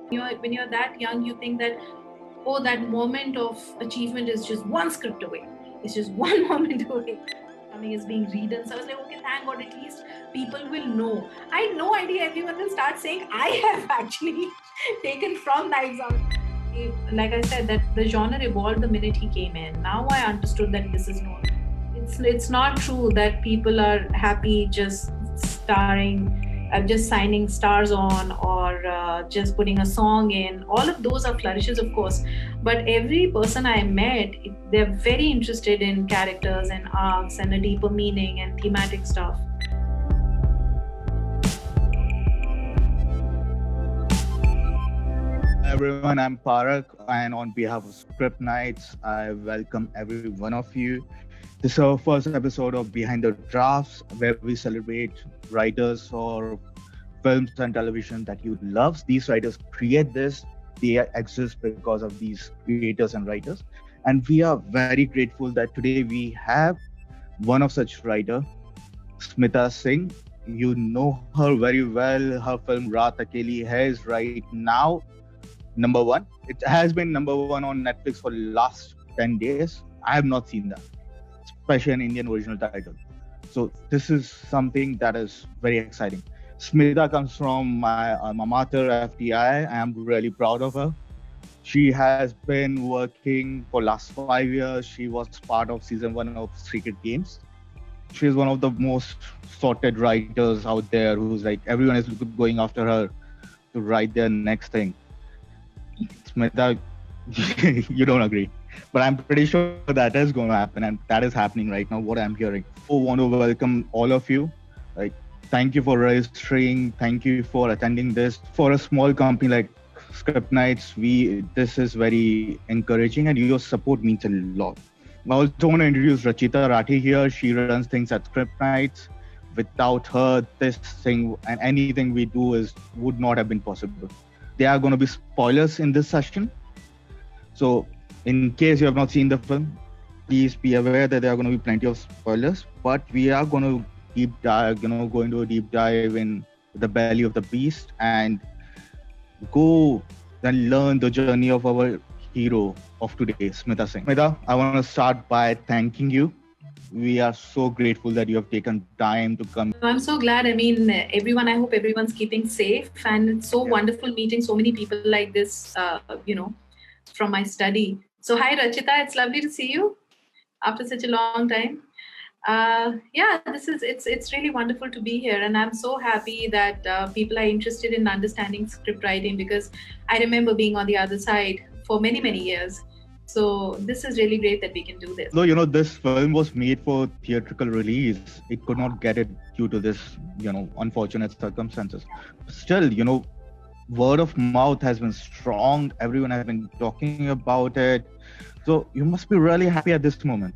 When you're that young, you think that, oh, that moment of achievement is just one script away. It's just one moment away. Coming is being redone. So I was like, okay, thank God, at least people will know. I had no idea everyone will start saying I have actually taken from Knives Out. Like I said, that the genre evolved the minute he came in. Now I understood that this is not. It's not true that people are happy just just signing stars on, or just putting a song in. All of those are flourishes, of course, but every person I met, they're very interested in characters and arcs and a deeper meaning and thematic stuff. Everyone, I'm Parak, and on behalf of Script Nights, I welcome every one of you. This is our first episode of Behind the Drafts, where we celebrate writers or films and television that you love. These writers create this, they exist because of these creators and writers. And we are very grateful that today we have one of such writer, Smita Singh. You know her very well. Her film Raat Akeli is right now number one. It has been number one on Netflix for last 10 days. I have not seen that, especially an Indian original title. So this is something that is very exciting. Smita comes from my alma mater, FTI. I am really proud of her. She has been working for last 5 years. She was part of season one of Secret Games. She is one of the most sorted writers out there who's like everyone is going after her to write their next thing. Smita, you don't agree. But I'm pretty sure that is going to happen, and that is happening right now, what I'm hearing. I want to welcome all of you. Like, thank you for registering. Thank you for attending this. For a small company like Script Nights, this is very encouraging, and your support means a lot. I also want to introduce Rachita Rathi here. She runs things at Script Nights. Without her, this thing and anything we do would not have been possible. There are going to be spoilers in this session. So in case you have not seen the film, please be aware that there are going to be plenty of spoilers. But we are going to deep dive, go into a deep dive in the belly of the beast and go and learn the journey of our hero of today, Smita Singh. Smita, I want to start by thanking you. We are so grateful that you have taken time to come. I'm so glad. I mean, everyone, I hope everyone's keeping safe. And it's so wonderful meeting so many people like this, from my study. So, hi, Rachita. It's lovely to see you after such a long time. It's really wonderful to be here, and I'm so happy that people are interested in understanding script writing, because I remember being on the other side for many years. So this is really great that we can do this. Though, this film was made for theatrical release, it could not get it due to this, unfortunate circumstances. Still, word of mouth has been strong. Everyone has been talking about it. So you must be really happy at this moment.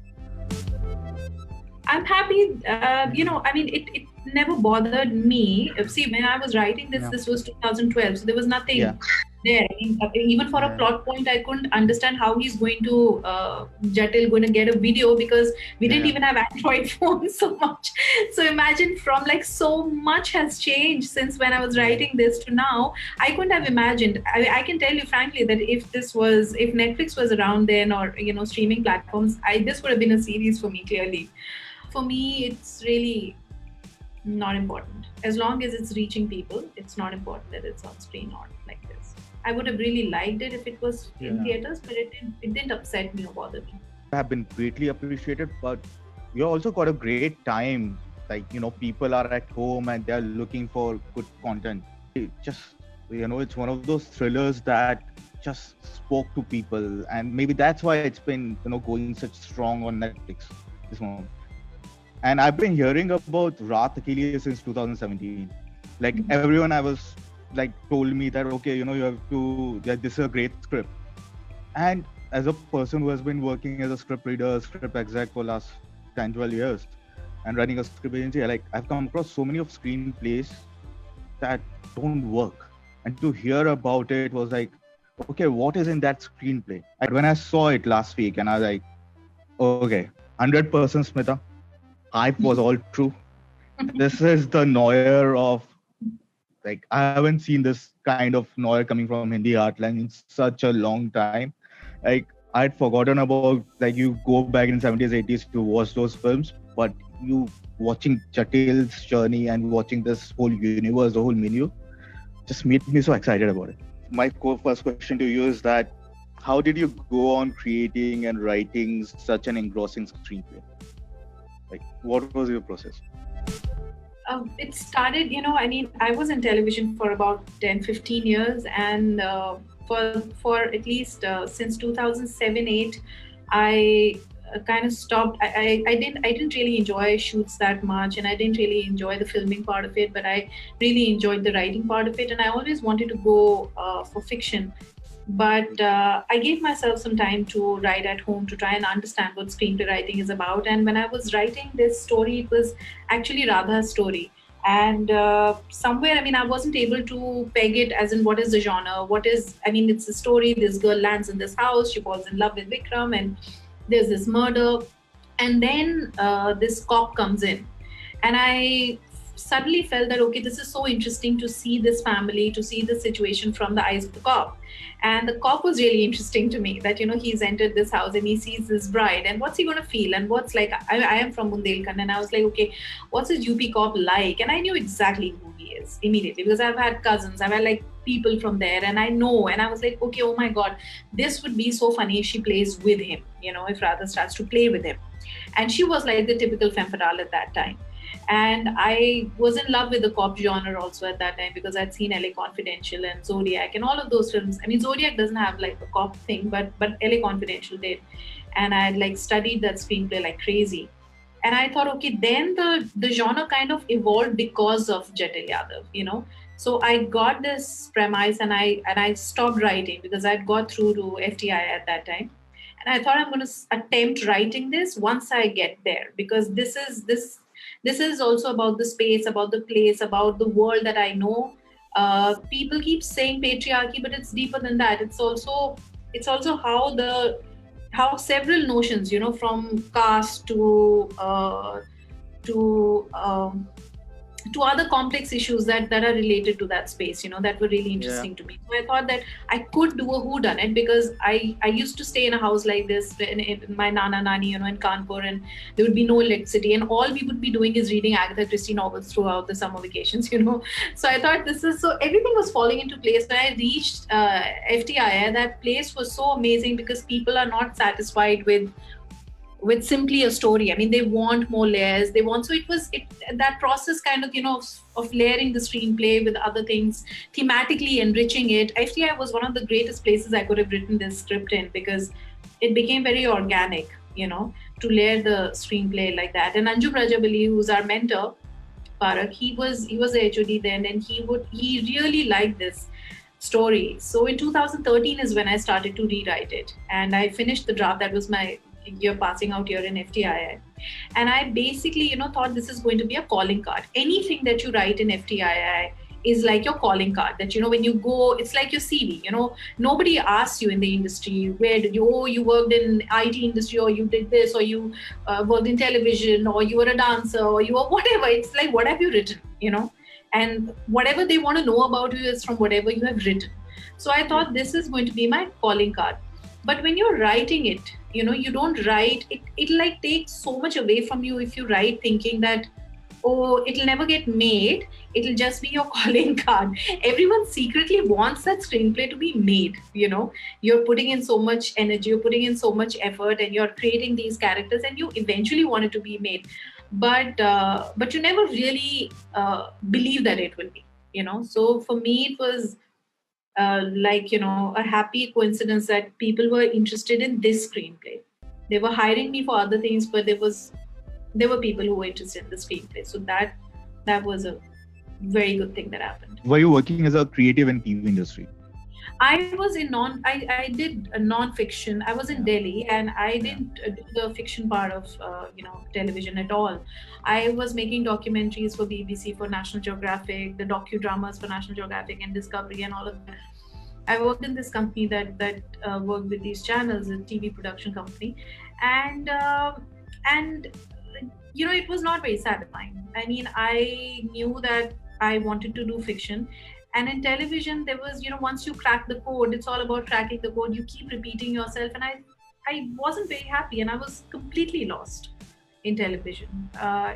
I'm happy. It never bothered me. See, when I was writing this, this was 2012, so there was nothing there. I mean, even for a plot point, I couldn't understand how he's going to Jatil going to get a video, because we didn't even have Android phones so much. So imagine, from like so much has changed since when I was writing this to now. I couldn't have imagined. I can tell you frankly that if Netflix was around then, or streaming platforms, this would have been a series for me, clearly. For me, it's really not important. As long as it's reaching people, it's not important that it's on screen or like this. I would have really liked it if it was in theaters, but it didn't upset me or bother me. Have been greatly appreciated, but you also got a great time. Like, people are at home and they're looking for good content. It's one of those thrillers that just spoke to people, and maybe that's why it's been, going such strong on Netflix this moment. And I've been hearing about Raat Akeli since 2017. Like, everyone I was like told me that, okay, you have to, this is a great script. And as a person who has been working as a script reader, script exec for last 10, 12 years and running a script agency, I've come across so many of screenplays that don't work. And to hear about it was like, okay, what is in that screenplay? And when I saw it last week, and I was like, okay, 100% Smita, hype was all true. This is the Neuer of Like I haven't seen this kind of noir coming from Hindi heartland in such a long time. Like I'd forgotten about, like, you go back in 70s, 80s to watch those films, but you watching Jatil's journey and watching this whole universe, the whole menu, just made me so excited about it. My first question to you is that how did you go on creating and writing such an engrossing screenplay? Like, what was your process? It started, I was in television for about 10, 15 years, and for at least since 2007-8, I kind of stopped. I didn't really enjoy shoots that much, and I didn't really enjoy the filming part of it, but I really enjoyed the writing part of it, and I always wanted to go for fiction. But I gave myself some time to write at home to try and understand what screenplay writing is about. And when I was writing this story, it was actually Radha's story. And somewhere, I wasn't able to peg it as in what is the genre, it's a story. This girl lands in this house, she falls in love with Vikram, and there's this murder. And then this cop comes in. And I suddenly felt that, okay, this is so interesting to see this family, to see the situation from the eyes of the cop. And the cop was really interesting to me, that, he's entered this house and he sees this bride, and what's he going to feel? And what's like, I am from Bundelkhand, and I was like, okay, what's a UP cop like? And I knew exactly who he is immediately, because I've had cousins, I've had like people from there, and I know, and I was like, okay, oh my God, this would be so funny if she plays with him, if Radha starts to play with him. And she was like the typical femme fatale at that time. And I was in love with the cop genre also at that time, because I'd seen LA Confidential and Zodiac and all of those films. Zodiac doesn't have like the cop thing, but LA Confidential did. And I had like studied that screenplay like crazy. And I thought, okay, then the genre kind of evolved because of Jatil Yadav, So I got this premise, and I stopped writing because I'd got through to FTI at that time. And I thought, I'm going to attempt writing this once I get there, because this is also about the space, about the place, about the world that I know. People keep saying patriarchy, but it's deeper than that. It's also how several notions, from caste to other complex issues that are related to that space, that were really interesting to me. So I thought that I could do a whodunit, because I used to stay in a house like this in my Nana Nani, in Kanpur, and there would be no electricity, and all we would be doing is reading Agatha Christie novels throughout the summer vacations, So I thought so everything was falling into place. When I reached FTI, that place was so amazing, because people are not satisfied with simply a story. They want more layers. They want, so it was that process kind of, of layering the screenplay with other things, thematically enriching it. FTI was one of the greatest places I could have written this script in, because it became very organic, to layer the screenplay like that. And Anju Rajabali, who's our mentor, Parak, he was a HOD then, and he really liked this story. So in 2013 is when I started to rewrite it, and I finished the draft. That was my year passing out here in FTII. And I basically, thought this is going to be a calling card. Anything that you write in FTII is like your calling card, that, when you go, it's like your CV, nobody asks you in the industry, where did you worked in IT industry, or you did this, or you worked in television, or you were a dancer, or you were whatever. It's like, what have you written, and whatever they want to know about you is from whatever you have written. So I thought this is going to be my calling card. But when you're writing it, you don't write it. It like takes so much away from you if you write thinking that, oh, it'll never get made. It'll just be your calling card. Everyone secretly wants that screenplay to be made. You're putting in so much energy, you're putting in so much effort, and you're creating these characters, and you eventually want it to be made. But you never really believe that it will be. So for me, it was a happy coincidence that people were interested in this screenplay. They were hiring me for other things, but there were people who were interested in the screenplay. So that was a very good thing that happened. Were you working as a creative in TV industry? I was in I did a non-fiction. I was in Delhi, and I didn't do the fiction part of television at all. I was making documentaries for BBC, for National Geographic, the docudramas for National Geographic and Discovery, and all of that. I worked in this company that worked with these channels, a TV production company, and it was not very satisfying. I knew that I wanted to do fiction. And in television, there was, once you crack the code, it's all about cracking the code. You keep repeating yourself. And I wasn't very happy, and I was completely lost in television.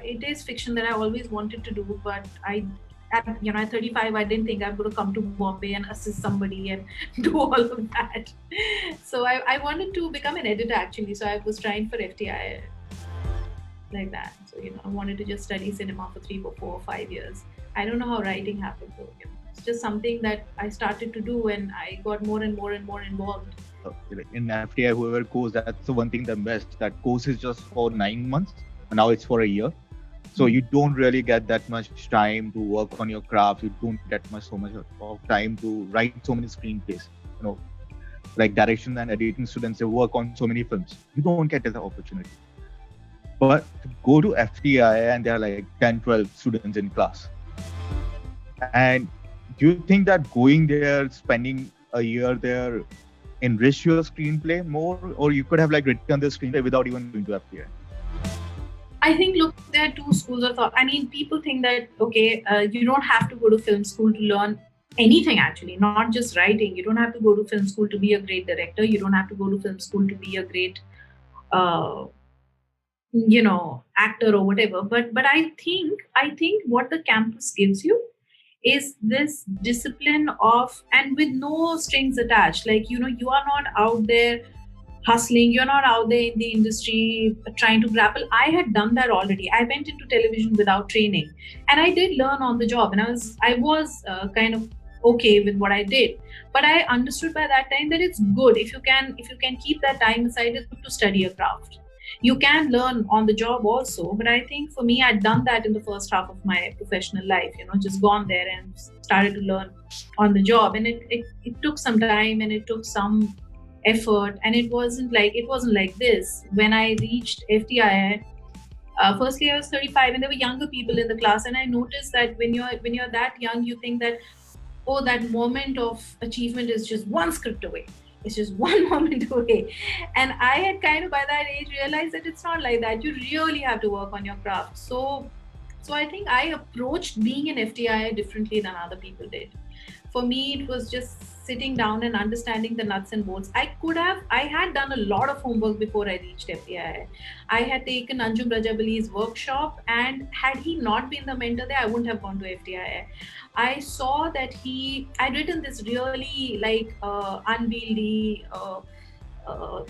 It is fiction that I always wanted to do, but at 35, I didn't think I'm going to come to Bombay and assist somebody and do all of that. So I wanted to become an editor actually. So I was trying for FTI like that. So, I wanted to just study cinema for 3, 4, 5 years. I don't know how writing happened though. It's just something that I started to do, and I got more and more and more involved. In FTI, whoever goes, that's the one thing the best. That course is just for 9 months. Now it's for a year. So you don't really get that much time to work on your craft. You don't get so much of time to write so many screenplays. Like direction and editing students, they work on so many films. You don't get the opportunity. But to go to FTI and there are like 10, 12 students in class. And do you think that going there, spending a year there, enrich your screenplay more? Or you could have like written the screenplay without even going to FTI? I think, look, there are two schools of thought. I mean, people think that, okay, you don't have to go to film school to learn anything, actually, not just writing. You don't have to go to film school to be a great director. You don't have to go to film school to be a great, actor or whatever. But I think what the campus gives you is this discipline of, and with no strings attached. Like, you are not out there hustling, you're not out there in the industry trying to grapple. I had done that already. I went into television without training, and I did learn on the job, and I was kind of okay with what I did. But I understood by that time that it's good if you can keep that time aside to study a craft. You can learn on the job also, but I think for me, I'd done that in the first half of my professional life, just gone there and started to learn on the job. And it took some time, and it took some effort, and it wasn't like this. When I reached FTI, firstly I was 35, and there were younger people in the class, and I noticed that when you're that young, you think that, oh, that moment of achievement is just one script away. It's just one moment away. And I had kind of by that age realized that it's not like that. You really have to work on your craft. So I think I approached being an FTI differently than other people did. For me, it was just sitting down and understanding the nuts and bolts. I had done a lot of homework before I reached FTI. I had taken Anjum Rajabali's workshop, and had he not been the mentor there, I wouldn't have gone to FTI. I saw that I'd written this really unwieldy,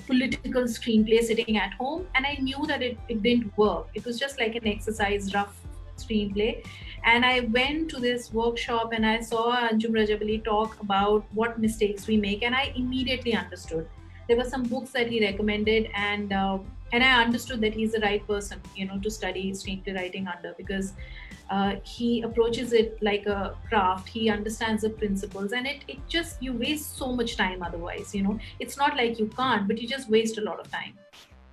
political screenplay sitting at home, and I knew that it didn't work. It was just like an exercise, rough screenplay. And I went to this workshop, and I saw Anjum Rajabali talk about what mistakes we make, and I immediately understood. There were some books that he recommended, and I understood that he's the right person, to study screenplay writing under, because he approaches it like a craft. He understands the principles, and it just, you waste so much time otherwise. It's not like you can't, but you just waste a lot of time.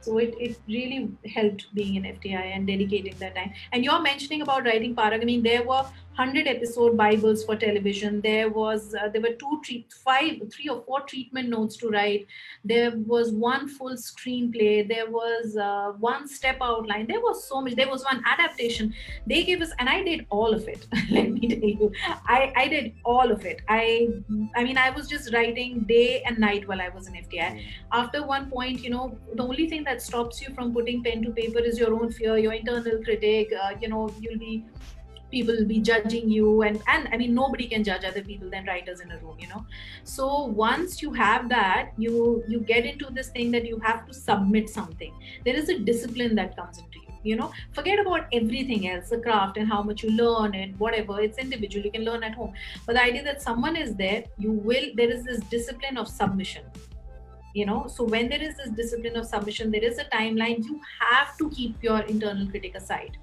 So it really helped being in FTI and dedicating that time. And you're mentioning about writing, Parag. I mean, there were 100 episode Bibles for television. There were 3 or 4 treatment notes to write. There was one full screenplay. There was one step outline. There was so much. There was one adaptation. They gave us, and I did all of it. Let me tell you, I did all of it. I mean, I was just writing day and night while I was in FTI. After one point, the only thing that stops you from putting pen to paper is your own fear, your internal critic. People will be judging you, and I mean, nobody can judge other people than writers in a room. So once you have that, you get into this thing that you have to submit something. There is a discipline that comes into you. Forget about everything else, the craft and how much you learn and whatever. It's individual, you can learn at home, but the idea that someone is there, there is this discipline of submission. So when there is this discipline of submission, there is a timeline. You have to keep your internal critic aside.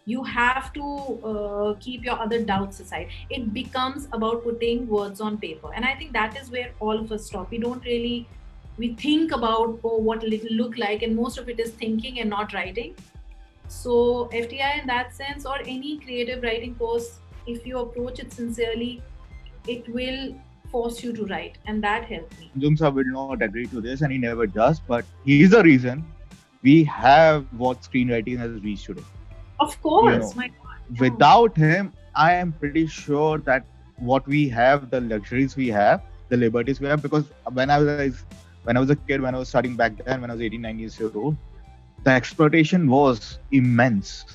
You have to keep your other doubts aside. It becomes about putting words on paper. And I think that is where all of us stop. We think about, what will it look like? And most of it is thinking and not writing. So FTI in that sense, or any creative writing course, if you approach it sincerely, it will force you to write. And that helped me. Anjum will not agree to this, and he never does, but he is the reason we have what screenwriting has reached today. Of course, my God. Without him, I am pretty sure that what we have, the luxuries we have, the liberties we have, because when I was a kid, when I was studying back then, when I was 18, 19 years old, the exploitation was immense.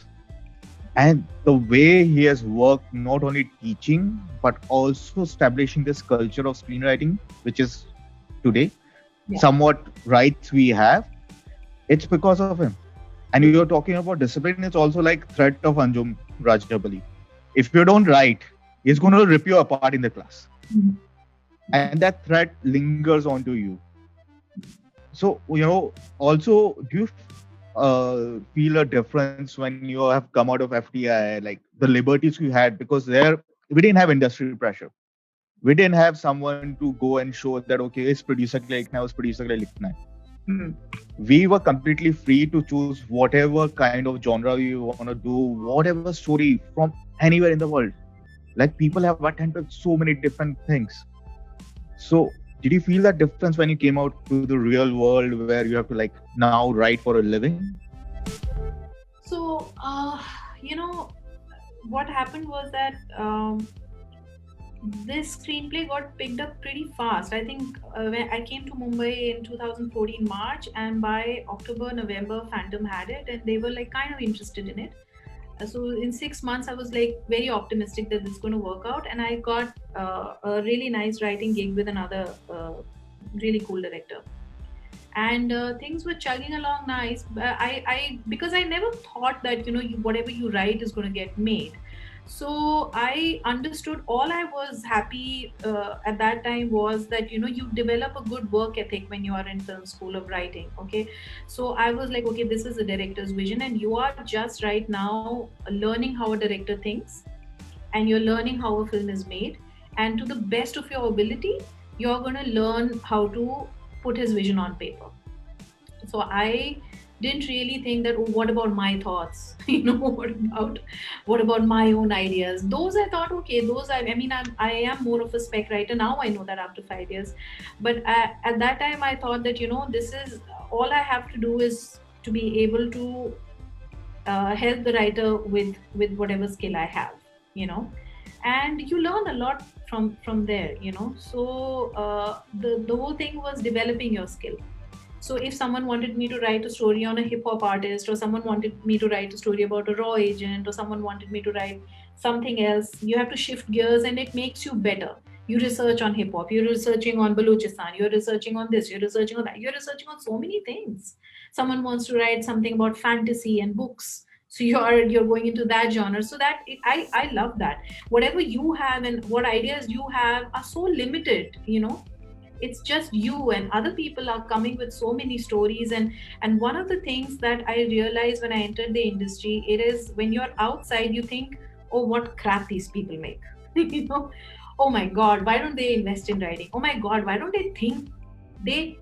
And the way he has worked, not only teaching, but also establishing this culture of screenwriting, which is today somewhat rights we have, it's because of him. And you're talking about discipline, it's also like threat of Anjum Rajabali. If you don't write, he's going to rip you apart in the class. Mm-hmm. And that threat lingers onto you. So, also, do you feel a difference when you have come out of FTI, like the liberties you had? Because there, we didn't have industry pressure. We didn't have someone to go and show that, okay, it's producer ke liye likhna hai, us producer ke liye likhna hai. We were completely free to choose whatever kind of genre we want to do, whatever story from anywhere in the world. Like, people have attempted so many different things. So did you feel that difference when you came out to the real world where you have to like now write for a living? So, what happened was that this screenplay got picked up pretty fast. I think when I came to Mumbai in 2014 March, and by October, November, Phantom had it, and they were like kind of interested in it. So in 6 months, I was like very optimistic that this is going to work out, and I got a really nice writing gig with another really cool director. And things were chugging along nice. I because I never thought that whatever you write is going to get made. So I understood. All I was happy at that time was that you develop a good work ethic when you are in film school of writing. Okay, so I was like, okay, this is a director's vision, and you are just right now learning how a director thinks, and you're learning how a film is made, and to the best of your ability, you're going to learn how to put his vision on paper. So I didn't really think that, oh, what about my thoughts? What about my own ideas? Those I thought, okay, those I mean, I am more of a spec writer now. I know that after 5 years, but at that time I thought that this is all I have to do is to be able to help the writer with whatever skill I have, and you learn a lot from there. So the whole thing was developing your skill. So if someone wanted me to write a story on a hip hop artist, or someone wanted me to write a story about a raw agent, or someone wanted me to write something else, you have to shift gears, and it makes you better. You research on hip hop, you're researching on Baluchistan, you're researching on this, you're researching on that, you're researching on so many things. Someone wants to write something about fantasy and books, so you're going into that genre. So I love that. Whatever you have and what ideas you have are so limited. It's just you, and other people are coming with so many stories. And one of the things that I realized when I entered the industry, it is when you're outside, you think, oh, what crap these people make. Oh my god, why don't they invest in writing? Oh my god, why don't they think they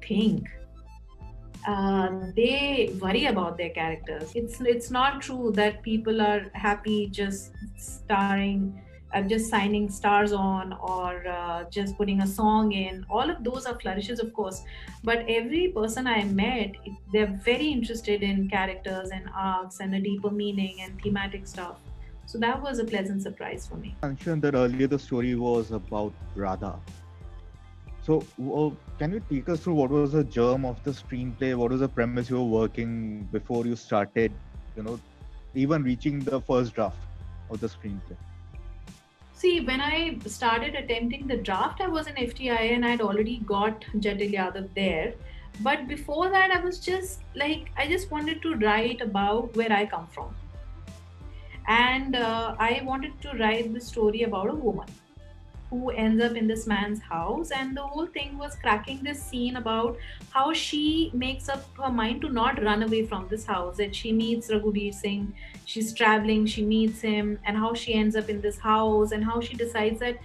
worry about their characters. It's not true that people are happy just starring, just signing stars on, or just putting a song in. All of those are flourishes, of course, but every person I met, they're very interested in characters and arcs and a deeper meaning and thematic stuff. So that was a pleasant surprise for me. You mentioned that earlier the story was about Radha. So, can you take us through what was the germ of the screenplay? What was the premise you were working before you started, even reaching the first draft of the screenplay? See, when I started attempting the draft, I was in FTI and I'd already got Jatil Yadav there. But before that, I was just like, I just wanted to write about where I come from. And I wanted to write the story about a woman who ends up in this man's house, and the whole thing was cracking this scene about how she makes up her mind to not run away from this house. That she meets Raghuveer Singh, she's traveling, she meets him, and how she ends up in this house, and how she decides that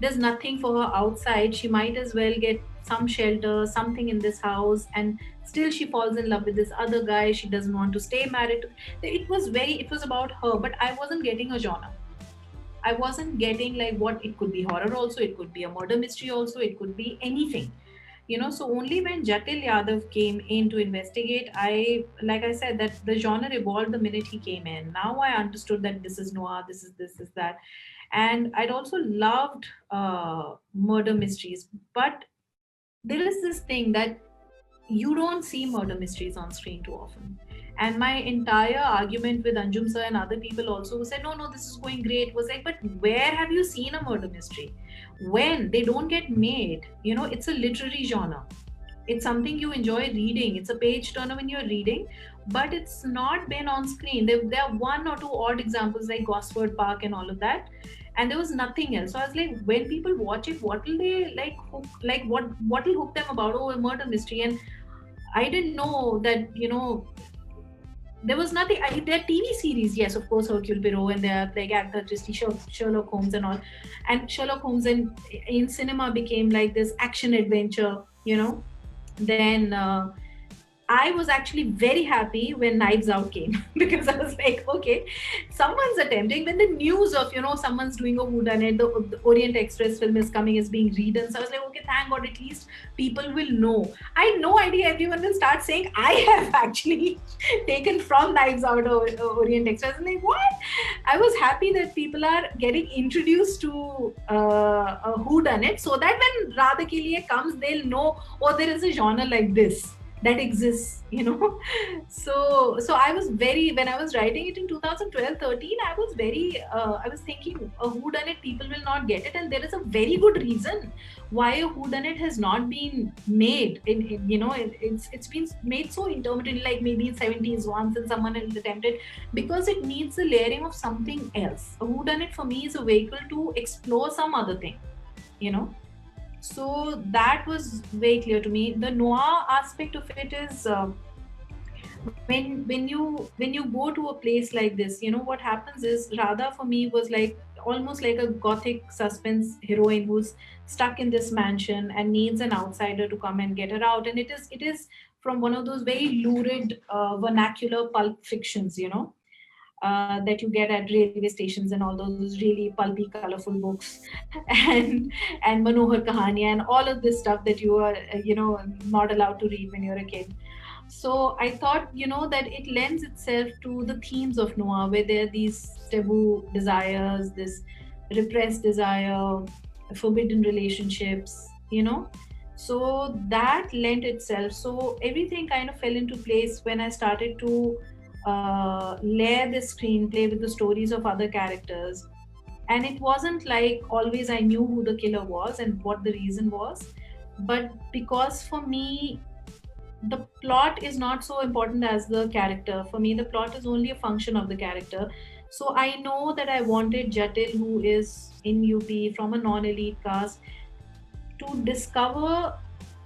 there's nothing for her outside, she might as well get some shelter, something in this house. And still she falls in love with this other guy, she doesn't want to stay married to. It was about her, but I wasn't getting a genre. I wasn't getting like what it could be. Horror also, it could be a murder mystery also, it could be anything. So only when Jatil Yadav came in to investigate, like I said, that the genre evolved the minute he came in. Now I understood that this is noir, this is that. And I'd also loved murder mysteries. But there is this thing that you don't see murder mysteries on screen too often. And my entire argument with Anjum sir and other people also who said, no, no, this is going great, was like, but where have you seen a murder mystery? When they don't get made, it's a literary genre. It's something you enjoy reading. It's a page turner when you're reading, but it's not been on screen. There are one or two odd examples like Gosford Park and all of that, and there was nothing else. So I was like, when people watch it, what will they like? What will hook them about? Oh, a murder mystery, and I didn't know that there was nothing. There are TV series, yes, of course, Hercule Poirot, and there are like Agatha Christie, Sherlock Holmes, and all. And Sherlock Holmes in cinema became like this action adventure, Then I was actually very happy when Knives Out came because I was like, okay, someone's attempting. When the news of, someone's doing a whodunit, the Orient Express film is coming, is being redone. So I was like, okay, thank God, at least people will know. I had no idea everyone will start saying, I have actually taken from Knives Out or Orient Express. And like, what? I was happy that people are getting introduced to a whodunit so that when Radha Ke Liye comes, they'll know, oh, there is a genre like this that exists, So I was when I was writing it in 2012-13, I was I was thinking a whodunit, people will not get it, and there is a very good reason why a whodunit has not been made. It's been made so intermittently, like maybe in 70s once and someone has attempted, because it needs the layering of something else. A whodunit for me is a vehicle to explore some other thing, So that was very clear to me. The noir aspect of it is when you go to a place like this, what happens is Radha for me was like almost like a gothic suspense heroine who's stuck in this mansion and needs an outsider to come and get her out. And it is from one of those very lurid vernacular pulp fictions, that you get at railway stations and all those really pulpy, colorful books, and Manohar Kahania and all of this stuff that you are, not allowed to read when you're a kid. So I thought, that it lends itself to the themes of noir, where there are these taboo desires, this repressed desire, forbidden relationships, So that lent itself. So everything kind of fell into place when I started to layer the screenplay with the stories of other characters. And it wasn't like always I knew who the killer was and what the reason was, but because for me the plot is not so important as the character. For me the plot is only a function of the character. So I know that I wanted Jatil, who is in UP from a non-elite caste, to discover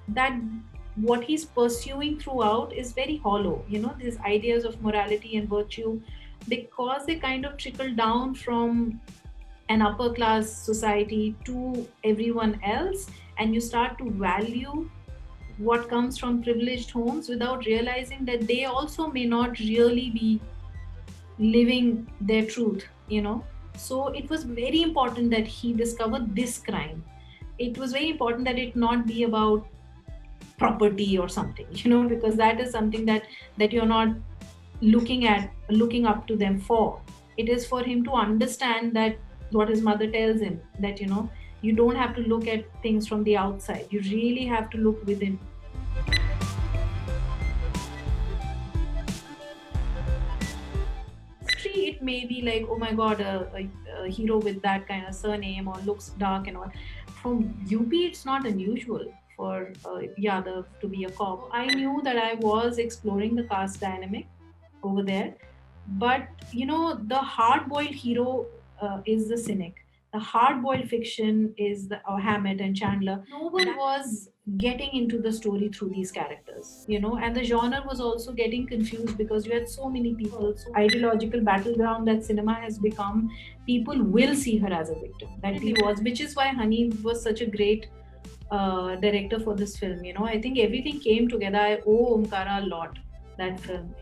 that what he's pursuing throughout is very hollow, these ideas of morality and virtue, because they kind of trickle down from an upper class society to everyone else, and you start to value what comes from privileged homes without realizing that they also may not really be living their truth, So it was very important that he discovered this crime. It was very important that it not be about property or something, because that is something that you're not looking up to them for. It is for him to understand that what his mother tells him, that you don't have to look at things from the outside, you really have to look within. It may be like, oh my god, a hero with that kind of surname or looks dark and all. From UP it's not unusual for Yadav to be a cop. I knew that I was exploring the caste dynamic over there, but the hard-boiled hero is the cynic. The hard-boiled fiction is the Hammett and Chandler. No one was getting into the story through these characters, and the genre was also getting confused because you had so many people, so ideological battleground that cinema has become. People will see her as a victim. That he was, which is why Honey was such a great director for this film. I think everything came together. I owe Omkara a lot, that film.